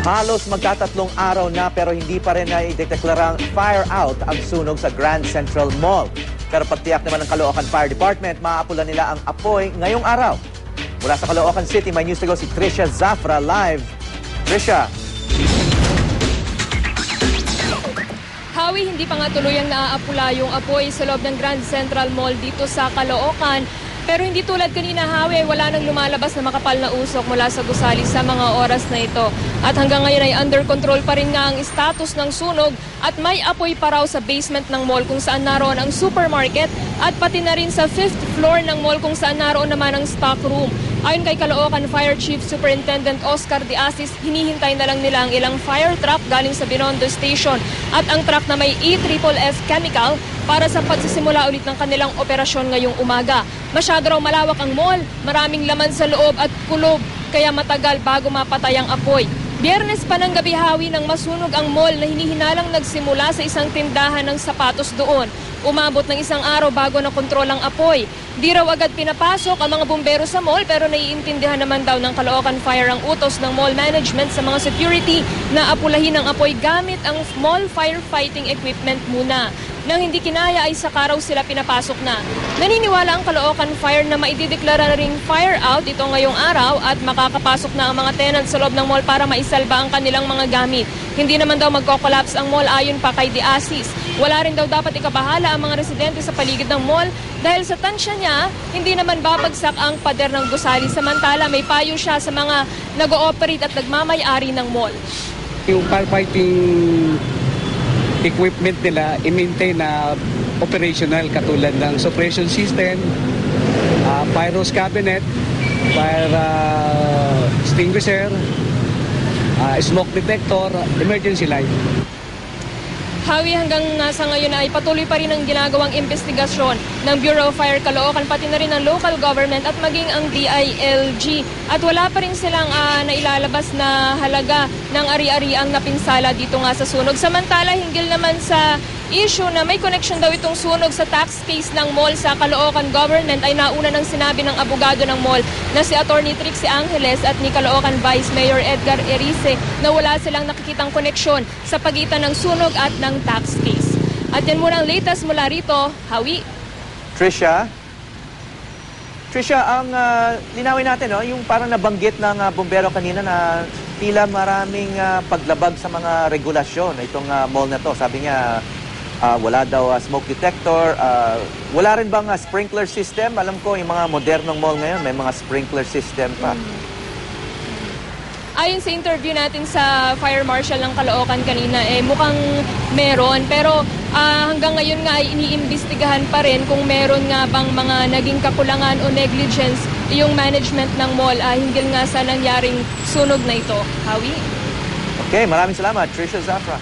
Halos magkatatlong araw na pero hindi pa rin na ideklarang fire out ang sunog sa Grand Central Mall. Pero pagtiyak naman ng Caloocan Fire Department, maaapulan nila ang apoy ngayong araw. Mula sa Caloocan City, may news to go si Trisha Zafra live. Trisha. Hawi, hindi pa nga tuluyang naaapula yung apoy sa loob ng Grand Central Mall dito sa Caloocan. Pero hindi tulad kanina, Hawi, wala nang lumalabas na makapal na usok mula sa gusali sa mga oras na ito. At hanggang ngayon ay under control pa rin nga ang status ng sunog at may apoy pa raw sa basement ng mall kung saan naroon ang supermarket at pati na rin sa 5th floor ng mall kung saan naroon naman ang stock room. Ayon kay Caloocan Fire Chief Superintendent Oscar De Asis, hinihintay na lang nila ang ilang fire truck galing sa Binondo Station at ang truck na may EFFF chemical para sa pagsisimula ulit ng kanilang operasyon ngayong umaga. Masyado raw malawak ang mall, maraming laman sa loob at kulob, kaya matagal bago mapatay ang apoy. Biyernes pa ng gabi, Hawi, nang masunog ang mall na hinihinalang nagsimula sa isang tindahan ng sapatos doon. Umabot ng isang araw bago nakontrol ang apoy. Di raw agad pinapasok ang mga bumbero sa mall pero naiintindihan naman daw ng Caloocan Fire ang utos ng mall management sa mga security na apulahin ang apoy gamit ang mall firefighting equipment muna. Nang hindi kinaya ay saka raw sila pinapasok na. Naniniwala ang Caloocan Fire na maidideklara na ring fire out ito ngayong araw at makakapasok na ang mga tenants sa loob ng mall para maisalba ang kanilang mga gamit. Hindi naman daw magko-collapse ang mall ayon pa kay De Asis. Wala rin daw dapat ikabahala ang mga residente sa paligid ng mall dahil sa tansya niya, hindi naman babagsak ang pader ng gusali. Samantala, may payo siya sa mga nag-ooperate at nagmamay-ari ng mall. Yung firefighting equipment nila, i-maintain na operational katulad ng suppression system, fire hose cabinet, fire extinguisher, smoke detector, emergency light. Hawi, hanggang sa ngayon ay patuloy pa rin ang ginagawang investigasyon ng Bureau of Fire Caloocan, pati na rin ng local government at maging ang DILG. At wala pa rin silang nailalabas na halaga ng ari-ariang napinsala dito nga sa sunog. Samantala, hinggil naman sa issue na may connection daw itong sunog sa tax case ng mall sa Caloocan government ay nauna nang sinabi ng abogado ng mall na si Attorney Trixie Angeles at ni Caloocan Vice Mayor Edgar Erice na wala silang nakikitang koneksyon sa pagitan ng sunog at ng tax case. At yan muna ang latest mula rito, Hawi. Trisha, ang linawin natin, yung parang nabanggit ng bumbero kanina na tila maraming paglabag sa mga regulasyon itong mall na to. Sabi niya, wala daw smoke detector, wala rin bang sprinkler system? Alam ko yung mga modernong mall ngayon may mga sprinkler system pa. Ayon sa interview natin sa Fire Marshal ng Caloocan kanina, mukhang meron. Pero hanggang ngayon nga ay iniimbestigahan pa rin kung meron nga bang mga naging kakulangan o negligence yung management ng mall hinggil nga sa nangyaring sunog na ito. Hawi? Okay, maraming salamat, Trisha Zafra.